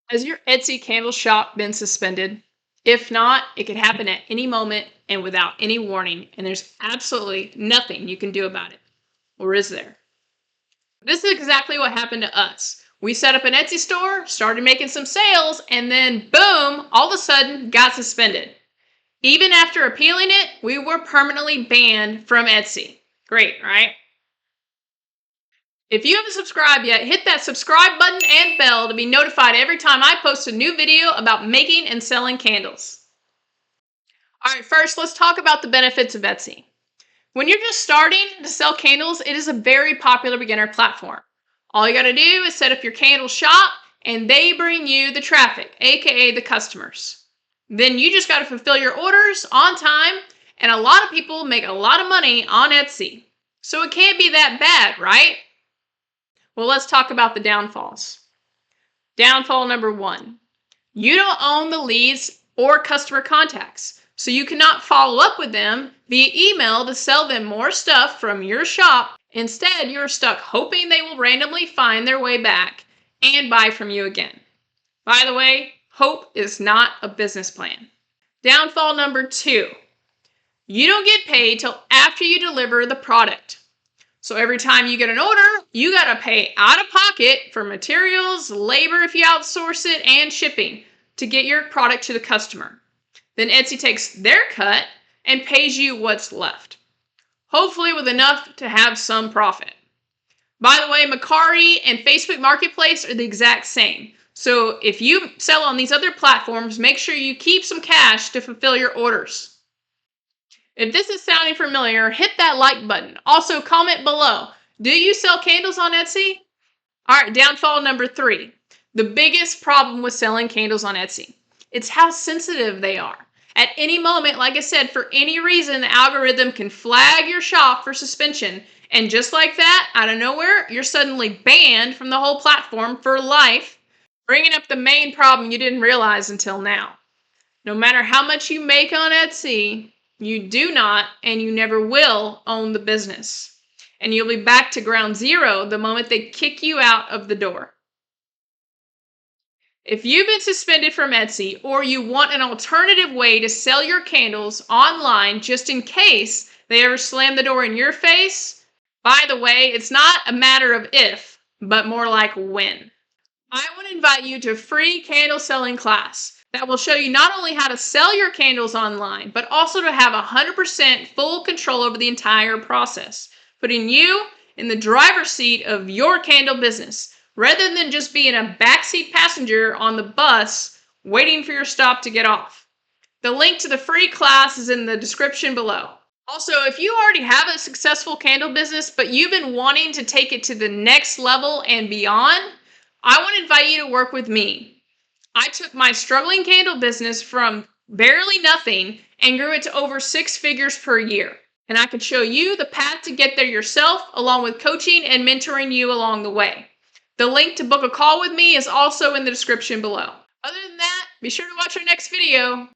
Has your Etsy candle shop been suspended? If not, it could happen at any moment and without any warning, and there's absolutely nothing you can do about it. Or is there? This is exactly what happened to us. We set up an Etsy store, started making some sales, and then boom, all of a sudden got suspended. Even after appealing it, we were permanently banned from Etsy. Great, right? If you haven't subscribed yet, hit that subscribe button and bell to be notified every time I post a new video about making and selling candles. All right, first, let's talk about the benefits of Etsy. When you're just starting to sell candles, it is a very popular beginner platform. All you got to do is set up your candle shop and they bring you the traffic, aka the customers. Then you just got to fulfill your orders on time, and a lot of people make a lot of money on Etsy. So it can't be that bad, right? Well, let's talk about the downfalls. Downfall number one, you don't own the leads or customer contacts, so you cannot follow up with them via email to sell them more stuff from your shop. Instead, you're stuck hoping they will randomly find their way back and buy from you again. By the way, hope is not a business plan. Downfall number two, you don't get paid till after you deliver the product. So every time you get an order, you got to pay out of pocket for materials, labor if you outsource it, and shipping to get your product to the customer. Then Etsy takes their cut and pays you what's left, hopefully with enough to have some profit. By the way, Mercari and Facebook Marketplace are the exact same. So if you sell on these other platforms, make sure you keep some cash to fulfill your orders. If this is sounding familiar, hit that like button. Also, comment below. Do you sell candles on Etsy? All right, downfall number three. The biggest problem with selling candles on Etsy. It's how sensitive they are. At any moment, like I said, for any reason, the algorithm can flag your shop for suspension. And just like that, out of nowhere, you're suddenly banned from the whole platform for life, bringing up the main problem you didn't realize until now. No matter how much you make on Etsy, you do not and you never will own the business. And you'll be back to ground zero the moment they kick you out of the door. If you've been suspended from Etsy or you want an alternative way to sell your candles online just in case they ever slam the door in your face, by the way, it's not a matter of if, but more like when. I want to invite you to a free candle selling class that will show you not only how to sell your candles online, but also to have 100% full control over the entire process, putting you in the driver's seat of your candle business, rather than just being a backseat passenger on the bus waiting for your stop to get off. The link to the free class is in the description below. Also, if you already have a successful candle business, but you've been wanting to take it to the next level and beyond, I want to invite you to work with me. I took my struggling candle business from barely nothing and grew it to over 6 figures per year. And I can show you the path to get there yourself, along with coaching and mentoring you along the way. The link to book a call with me is also in the description below. Other than that, be sure to watch our next video.